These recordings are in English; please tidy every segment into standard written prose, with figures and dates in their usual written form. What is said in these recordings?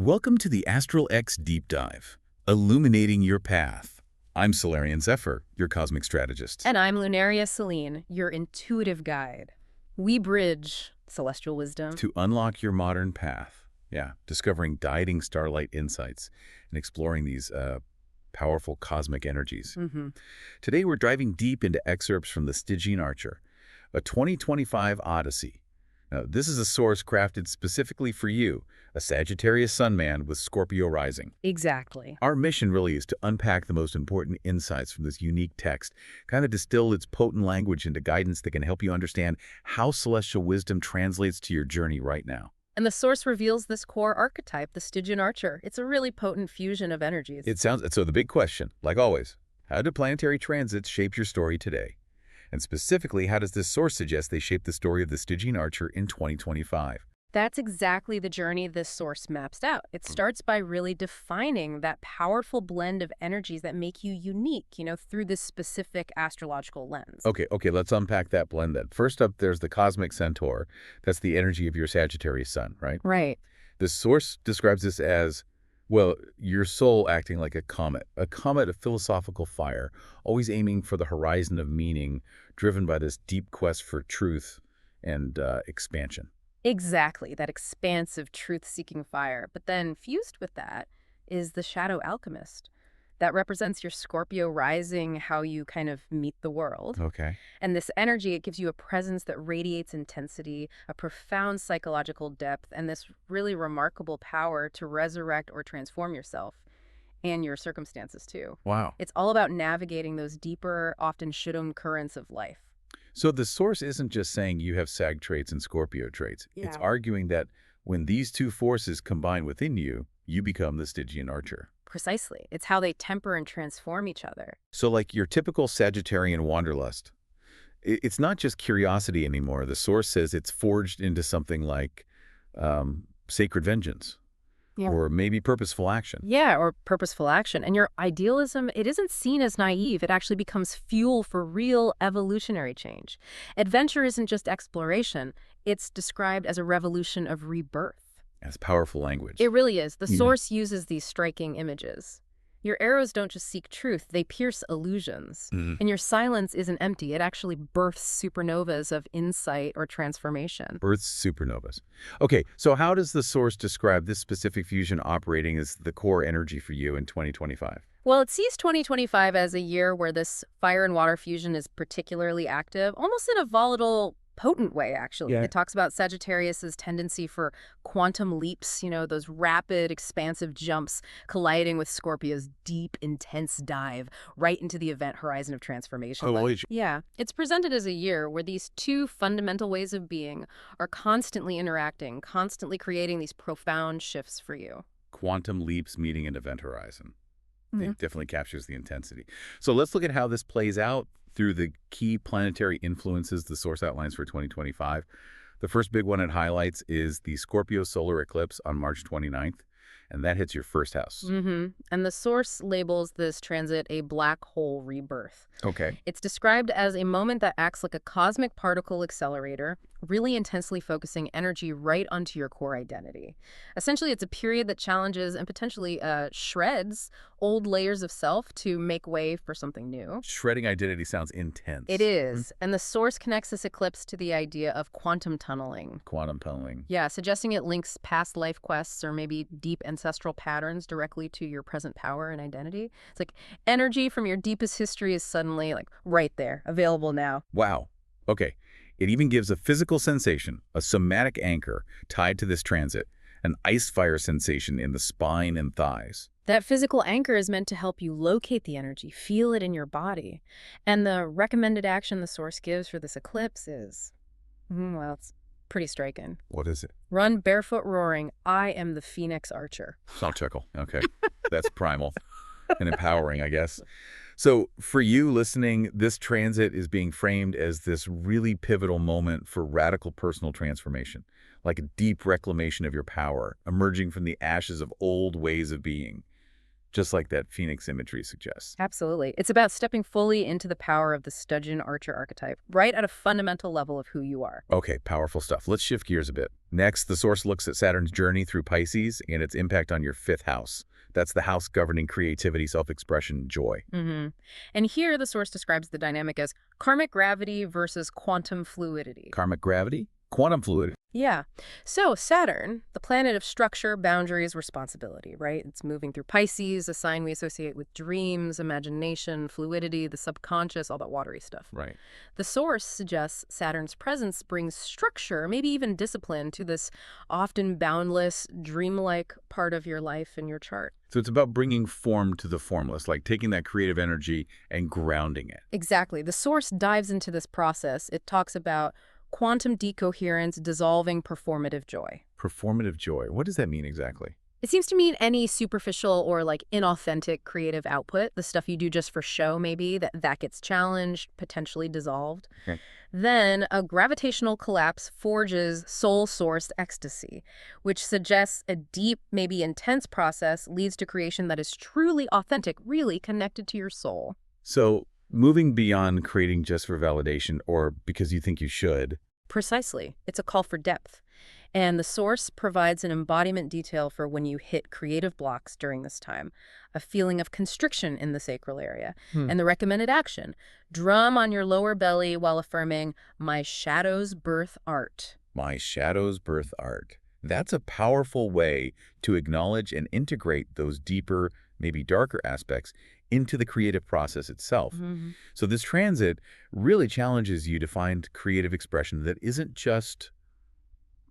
Welcome to the ASTRALX Deep Dive, illuminating your path. I'm Solarian Zephyr, your Cosmic Strategist. And I'm Lunaria Celine, your intuitive guide. We bridge celestial wisdom To unlock your modern path. Discovering guiding starlight insights and exploring these powerful cosmic energies. Today we're diving deep into excerpts from the Stygian Archer, a 2025 Odyssey. Now, this is a source crafted specifically for you, a Sagittarius Sun Man with Scorpio Rising. Exactly. Our mission really is to unpack the most important insights from this unique text, kind of distill its potent language into guidance that can help you understand how celestial wisdom translates to your journey right now. And the source reveals this core archetype, the Stygian Archer. It's a really potent fusion of energies. So the big question, like always, how do planetary transits shape your story today? And specifically, how does this source suggest they shape the story of the Stygian Archer in 2025? That's exactly the journey this source maps out. It starts by really defining that powerful blend of energies that make you unique, through this specific astrological lens. Okay, let's unpack that blend then. First up, there's the Cosmic Centaur. That's the energy of your Sagittarius Sun, right? Right. The source describes this as, well, your soul acting like a comet of philosophical fire, always aiming for the horizon of meaning, driven by this deep quest for truth and expansion. Exactly, that expansive truth-seeking fire. But then fused with that is the shadow alchemist. That represents your Scorpio rising, how you kind of meet the world. Okay. And this energy, it gives you a presence that radiates intensity, a profound psychological depth, and this really remarkable power to resurrect or transform yourself and your circumstances too. Wow. It's all about navigating those deeper, often hidden currents of life. So the source isn't just saying you have Sag traits and Scorpio traits. Yeah. It's arguing that when these two forces combine within you, you become the Stygian Archer. Precisely. It's how they temper and transform each other. So like your typical Sagittarian wanderlust, it's not just curiosity anymore. The source says it's forged into something like sacred vengeance. Yeah. Or maybe purposeful action. Yeah, or purposeful action. And your idealism, it isn't seen as naive. It actually becomes fuel for real evolutionary change. Adventure isn't just exploration. It's described as a revolution of rebirth. That's powerful language. It really is. The source uses these striking images. Your arrows don't just seek truth, they pierce illusions. And your silence isn't empty. It actually births supernovas of insight or transformation. Births supernovas. Okay, so how does the source describe this specific fusion operating as the core energy for you in 2025? Well, it sees 2025 as a year where this fire and water fusion is particularly active, almost in a volatile, potent way, actually. Yeah. It talks about Sagittarius's tendency for quantum leaps, those rapid, expansive jumps colliding with Scorpio's deep, intense dive right into the event horizon of transformation. Yeah, it's presented as a year where these two fundamental ways of being are constantly interacting, constantly creating these profound shifts for you. Quantum leaps meeting an event horizon. It definitely captures the intensity. So let's look at how this plays out through the key planetary influences the source outlines for 2025. The first big one it highlights is the Scorpio solar eclipse on March 29th, and that hits your first house. And the source labels this transit a black hole rebirth. Okay. It's described as a moment that acts like a cosmic particle accelerator, really intensely focusing energy right onto your core identity. Essentially, it's a period that challenges and potentially shreds old layers of self to make way for something new. Shredding identity sounds intense. It is. And the source connects this eclipse to the idea of quantum tunneling. Quantum tunneling. Yeah, suggesting it links past life quests or maybe deep ancestral patterns directly to your present power and identity. It's like energy from your deepest history is suddenly like right there, available now. Wow. Okay. It even gives a physical sensation, a somatic anchor tied to this transit, an ice fire sensation in the spine and thighs. That physical anchor is meant to help you locate the energy, feel it in your body. And the recommended action the source gives for this eclipse is, well, it's pretty striking. What is it? Run barefoot roaring, I am the Phoenix Archer. I'll chuckle. Okay. That's primal and empowering, I guess. So for you listening, this transit is being framed as this really pivotal moment for radical personal transformation, like a deep reclamation of your power, emerging from the ashes of old ways of being. just like that Phoenix imagery suggests. Absolutely. It's about stepping fully into the power of the Stygian Archer archetype, right at a fundamental level of who you are. Okay, powerful stuff. Let's shift gears a bit. Next, the source looks at Saturn's journey through Pisces and its impact on your 5th house. That's the house governing creativity, self-expression, and joy. And here the source describes the dynamic as karmic gravity versus quantum fluidity. Karmic gravity? Quantum fluidity. Yeah. So Saturn, the planet of structure, boundaries, responsibility, right? It's moving through Pisces, a sign we associate with dreams, imagination, fluidity, the subconscious, all that watery stuff. Right. The source suggests Saturn's presence brings structure, maybe even discipline, to this often boundless, dreamlike part of your life and your chart. So it's about bringing form to the formless, like taking that creative energy and grounding it. Exactly. The source dives into this process. It talks about quantum decoherence dissolving performative joy. Performative joy. What does that mean exactly? It seems to mean any superficial or inauthentic creative output, the stuff you do just for show maybe, that gets challenged, potentially dissolved. Okay. Then a gravitational collapse forges soul-sourced ecstasy, which suggests a deep, maybe intense process leads to creation that is truly authentic, really connected to your soul. So moving beyond creating just for validation or because you think you should. Precisely. It's a call for depth. And the source provides an embodiment detail for when you hit creative blocks during this time, a feeling of constriction in the sacral area. And the recommended action, drum on your lower belly while affirming, "My shadows birth art." My shadows birth art. That's a powerful way to acknowledge and integrate those deeper, maybe darker aspects into the creative process itself. So this transit really challenges you to find creative expression that isn't just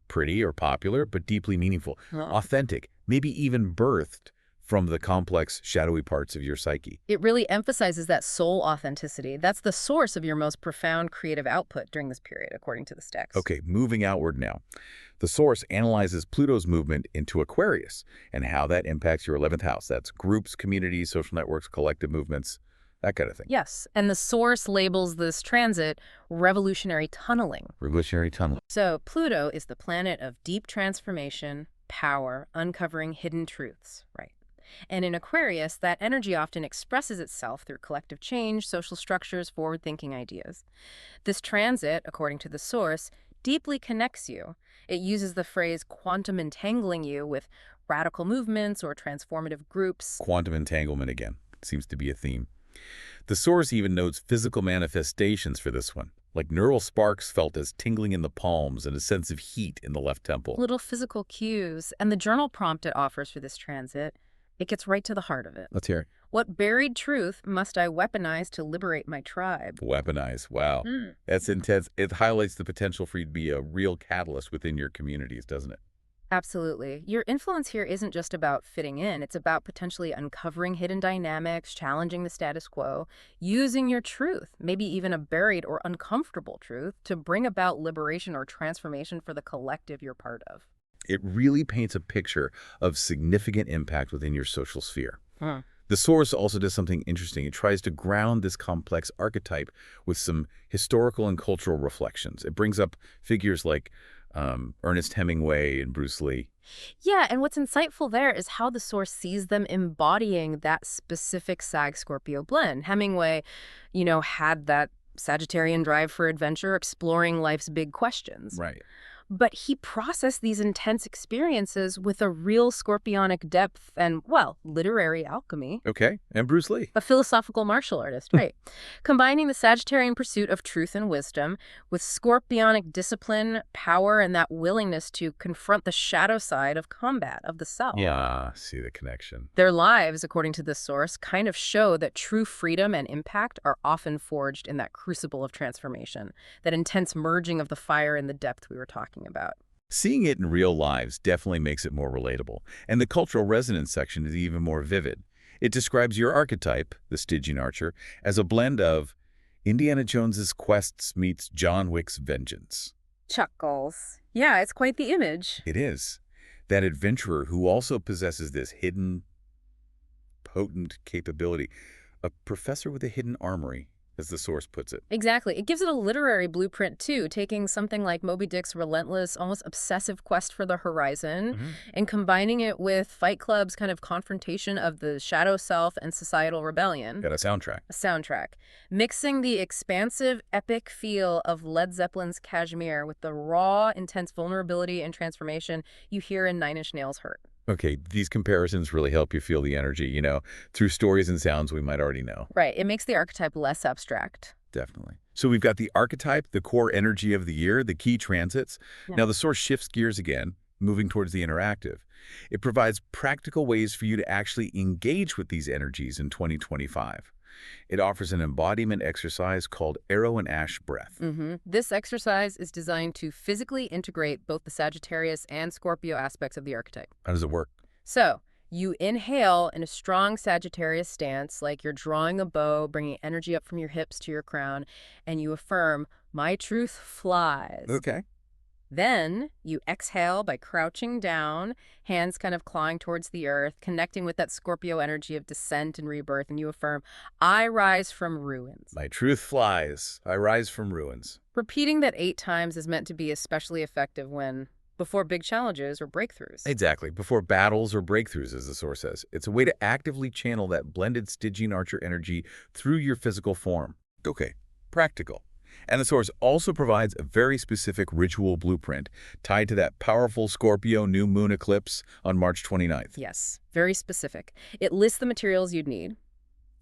pretty or popular, but deeply meaningful, authentic, maybe even birthed from the complex, shadowy parts of your psyche. It really emphasizes that soul authenticity. That's the source of your most profound creative output during this period, according to this text. Okay, moving outward now. The source analyzes Pluto's movement into Aquarius and how that impacts your 11th house. That's groups, communities, social networks, collective movements, that kind of thing. Yes, and the source labels this transit revolutionary tunneling. Revolutionary tunneling. So Pluto is the planet of deep transformation, power, uncovering hidden truths, right? And in Aquarius, that energy often expresses itself through collective change, social structures, forward-thinking ideas. This transit, according to the source, deeply connects you. It uses the phrase quantum entangling you with radical movements or transformative groups. Quantum entanglement again. Seems to be a theme. The source even notes physical manifestations for this one, like neural sparks felt as tingling in the palms and a sense of heat in the left temple. Little physical cues. And the journal prompt it offers for this transit, it gets right to the heart of it. Let's hear it. What buried truth must I weaponize to liberate my tribe? Weaponize. Wow. That's intense. It highlights the potential for you to be a real catalyst within your communities, doesn't it? Absolutely. Your influence here isn't just about fitting in. It's about potentially uncovering hidden dynamics, challenging the status quo, using your truth, maybe even a buried or uncomfortable truth, to bring about liberation or transformation for the collective you're part of. It really paints a picture of significant impact within your social sphere. The source also does something interesting. It tries to ground this complex archetype with some historical and cultural reflections. It brings up figures like Ernest Hemingway and Bruce Lee. Yeah, and what's insightful there is how the source sees them embodying that specific Sag-Scorpio blend. Hemingway, had that Sagittarian drive for adventure, exploring life's big questions. Right. But he processed these intense experiences with a real scorpionic depth and, literary alchemy. Okay, and Bruce Lee. A philosophical martial artist, right. Combining the Sagittarian pursuit of truth and wisdom with scorpionic discipline, power, and that willingness to confront the shadow side of combat, of the self. Yeah, see the connection. Their lives, according to this source, kind of show that true freedom and impact are often forged in that crucible of transformation, that intense merging of the fire and the depth we were talking about. Seeing it in real lives definitely makes it more relatable, and the cultural resonance section is even more vivid. It describes your archetype, the Stygian Archer, as a blend of Indiana Jones's quests meets John Wick's vengeance. Chuckles. Yeah, it's quite the image. It is. That adventurer who also possesses this hidden, potent capability. A professor with a hidden armory. as the source puts it. Exactly. It gives it a literary blueprint, too, taking something like Moby Dick's relentless, almost obsessive quest for the horizon and combining it with Fight Club's kind of confrontation of the shadow self and societal rebellion. Got a soundtrack. A soundtrack. Mixing the expansive, epic feel of Led Zeppelin's Kashmir with the raw, intense vulnerability and transformation you hear in Nine Inch Nails' Hurt. Okay, these comparisons really help you feel the energy, through stories and sounds we might already know. Right. It makes the archetype less abstract. Definitely. So we've got the archetype, the core energy of the year, the key transits. Yeah. Now the source shifts gears again, moving towards the interactive. It provides practical ways for you to actually engage with these energies in 2025. It offers an embodiment exercise called Arrow and Ash Breath. This exercise is designed to physically integrate both the Sagittarius and Scorpio aspects of the archetype. How does it work? So, you inhale in a strong Sagittarius stance, like you're drawing a bow, bringing energy up from your hips to your crown, and you affirm, "My truth flies." Okay. Then you exhale by crouching down, hands kind of clawing towards the earth, connecting with that Scorpio energy of descent and rebirth, and you affirm, "I rise from ruins." My truth flies. I rise from ruins. Repeating that 8 times is meant to be especially effective before big challenges or breakthroughs. Exactly. Before battles or breakthroughs, as the source says. It's a way to actively channel that blended Stygian Archer energy through your physical form. Okay. Practical. And the source also provides a very specific ritual blueprint tied to that powerful Scorpio new moon eclipse on March 29th. Yes, very specific. It lists the materials you'd need: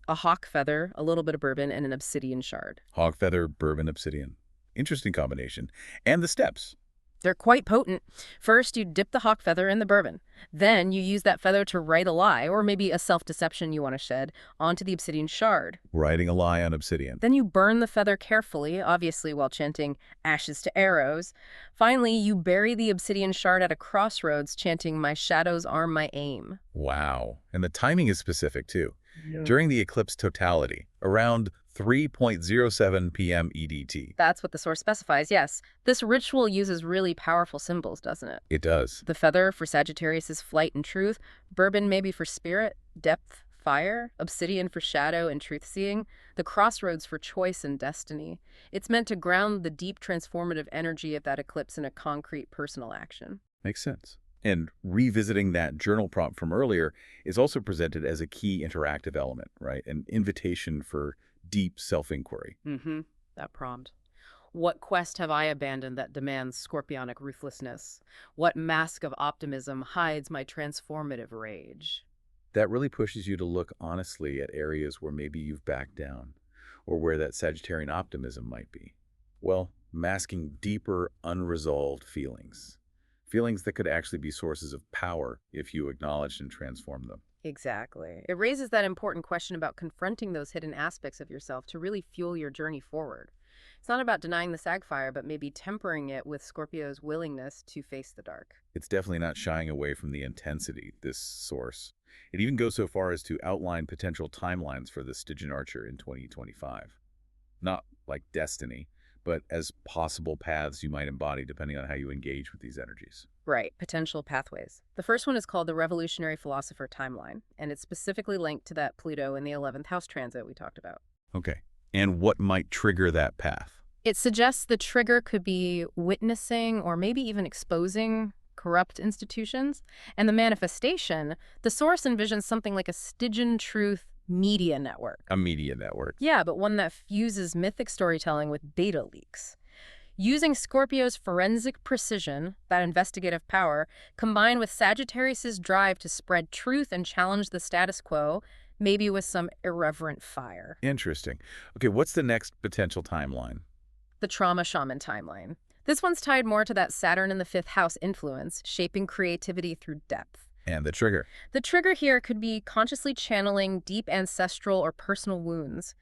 a hawk feather, a little bit of bourbon, and an obsidian shard. Hawk feather, bourbon, obsidian. Interesting combination. And the steps. They're quite potent. First, you dip the hawk feather in the bourbon. Then you use that feather to write a lie, or maybe a self-deception you want to shed, onto the obsidian shard. Writing a lie on obsidian. Then you burn the feather carefully, obviously while chanting ashes to arrows. Finally, you bury the obsidian shard at a crossroads, chanting, "My shadows are my aim." Wow. And the timing is specific, too. During the eclipse totality, around 3:07 p.m. EDT. That's what the source specifies, yes. This ritual uses really powerful symbols, doesn't it? It does. The feather for Sagittarius's flight and truth, bourbon maybe for spirit, depth, fire, obsidian for shadow and truth-seeing, the crossroads for choice and destiny. It's meant to ground the deep transformative energy of that eclipse in a concrete personal action. Makes sense. And revisiting that journal prompt from earlier is also presented as a key interactive element, right? An invitation for deep self-inquiry. That prompt. What quest have I abandoned that demands scorpionic ruthlessness? What mask of optimism hides my transformative rage? That really pushes you to look honestly at areas where maybe you've backed down, or where that Sagittarian optimism might be. Well, masking deeper, unresolved feelings. Feelings that could actually be sources of power if you acknowledged and transformed them. Exactly. It raises that important question about confronting those hidden aspects of yourself to really fuel your journey forward. It's not about denying the sagfire, but maybe tempering it with Scorpio's willingness to face the dark. It's definitely not shying away from the intensity, this source. It even goes so far as to outline potential timelines for the Stygian Archer in 2025. Not like destiny, but as possible paths you might embody depending on how you engage with these energies. Right, potential pathways. The first one is called the Revolutionary Philosopher Timeline, and it's specifically linked to that Pluto in the 11th house transit we talked about. Okay. And what might trigger that path? It suggests the trigger could be witnessing or maybe even exposing corrupt institutions. And the manifestation, the source envisions something like a Stygian truth media network. A media network. Yeah, but one that fuses mythic storytelling with data leaks. Using Scorpio's forensic precision, that investigative power, combined with Sagittarius's drive to spread truth and challenge the status quo, maybe with some irreverent fire. Interesting. Okay, what's the next potential timeline? The Trauma Shaman timeline. This one's tied more to that Saturn in the 5th house influence, shaping creativity through depth. And the trigger? The trigger here could be consciously channeling deep ancestral or personal wounds.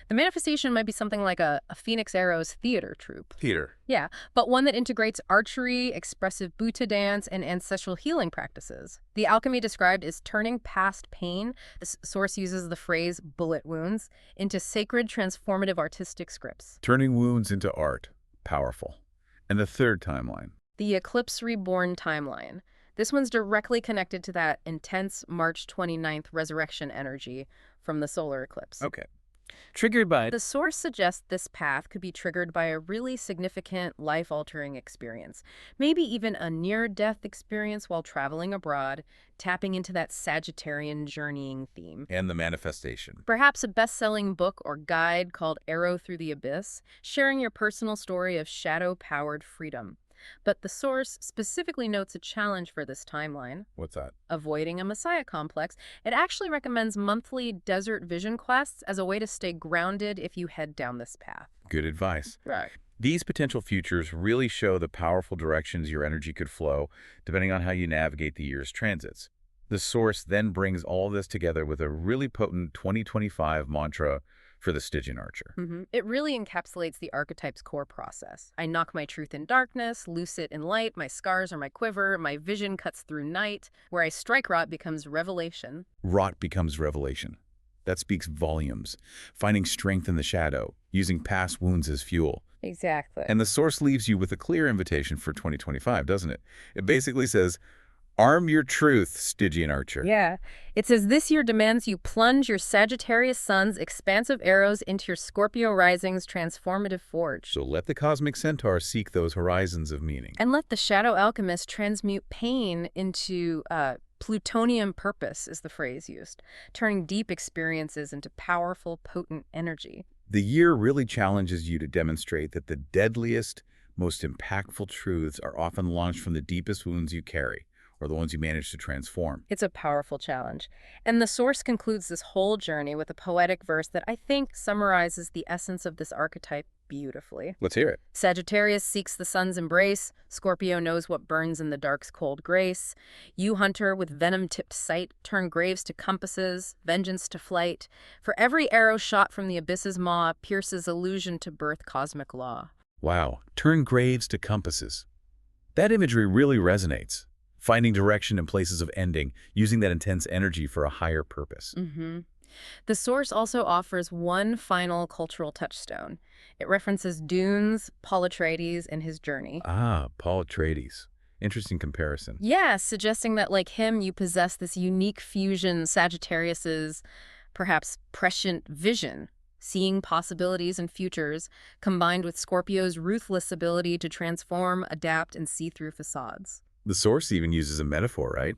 The manifestation might be something like a Phoenix Arrows theater troupe. Theater. Yeah, but one that integrates archery, expressive Buddha dance, and ancestral healing practices. The alchemy described is turning past pain, the source uses the phrase bullet wounds, into sacred transformative artistic scripts. Turning wounds into art. Powerful. And the third timeline? The Eclipse Reborn timeline. This one's directly connected to that intense March 29th resurrection energy from the solar eclipse. Okay. Triggered by The source suggests this path could be triggered by a really significant life-altering experience, maybe even a near-death experience while traveling abroad, tapping into that Sagittarian journeying theme. and the manifestation. Perhaps a best-selling book or guide called Arrow Through the Abyss, sharing your personal story of shadow-powered freedom. But the source specifically notes a challenge for this timeline: What's that? avoiding a messiah complex. It actually recommends monthly desert vision quests as a way to stay grounded if you head down this path. Good advice. Right. These potential futures really show the powerful directions your energy could flow, depending on how you navigate the year's transits. The source then brings all this together with a really potent 2025 mantra for the Stygian Archer. It really encapsulates the archetype's core process. I knock my truth in darkness, loose it in light, my scars are my quiver, my vision cuts through night. Where I strike rot becomes revelation. Rot becomes revelation. That speaks volumes. Finding strength in the shadow, using past wounds as fuel. Exactly. And the source leaves you with a clear invitation for 2025, doesn't it? It basically says, arm your truth, Stygian Archer. Yeah. It says this year demands you plunge your Sagittarius Sun's expansive arrows into your Scorpio Rising's transformative forge. So let the cosmic centaur seek those horizons of meaning. And let the shadow alchemist transmute pain into plutonium purpose, is the phrase used, turning deep experiences into powerful, potent energy. The year really challenges you to demonstrate that the deadliest, most impactful truths are often launched from the deepest wounds you carry, or the ones you manage to transform. It's a powerful challenge. And the source concludes this whole journey with a poetic verse that I think summarizes the essence of this archetype beautifully. Let's hear it. Sagittarius seeks the sun's embrace. Scorpio knows what burns in the dark's cold grace. You, hunter, with venom-tipped sight, turn graves to compasses, vengeance to flight. For every arrow shot from the abyss's maw pierces illusion to birth cosmic law. Wow, turn graves to compasses. That imagery really resonates. Finding direction in places of ending, using that intense energy for a higher purpose. The source also offers one final cultural touchstone. It references Dune's Paul Atreides and his journey. Ah, Paul Atreides. Interesting comparison. Yeah, suggesting that like him, you possess this unique fusion, Sagittarius's perhaps prescient vision, seeing possibilities and futures, combined with Scorpio's ruthless ability to transform, adapt, and see through facades. The source even uses a metaphor, right?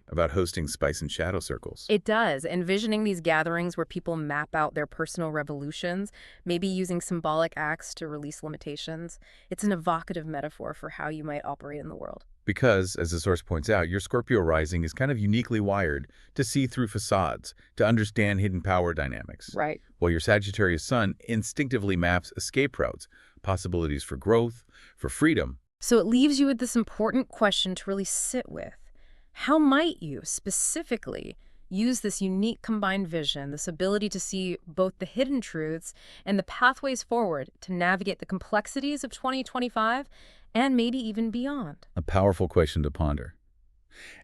About hosting spice and shadow circles. It does, envisioning these gatherings where people map out their personal revolutions, maybe using symbolic acts to release limitations. It's an evocative metaphor for how you might operate in the world. Because, as the source points out, your Scorpio rising is kind of uniquely wired to see through facades, to understand hidden power dynamics. Right. While your Sagittarius sun instinctively maps escape routes, possibilities for growth, for freedom. So it leaves you with this important question to really sit with. How might you specifically use this unique combined vision, this ability to see both the hidden truths and the pathways forward to navigate the complexities of 2025 and maybe even beyond? A powerful question to ponder.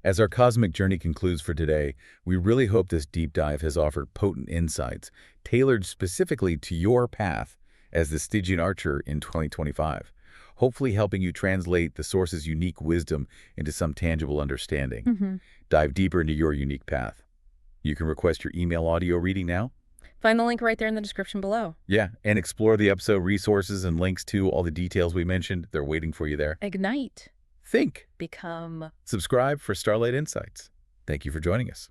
As our cosmic journey concludes for today, we really hope this deep dive has offered potent insights, tailored specifically to your path as the Stygian Archer in 2025. Hopefully helping you translate the source's unique wisdom into some tangible understanding. Dive deeper into your unique path. You can request your email audio reading now. Find the link right there in the description below. Yeah, and explore the episode resources and links to all the details we mentioned. They're waiting for you there. Ignite. Think. Become. Subscribe for Starlight Insights. Thank you for joining us.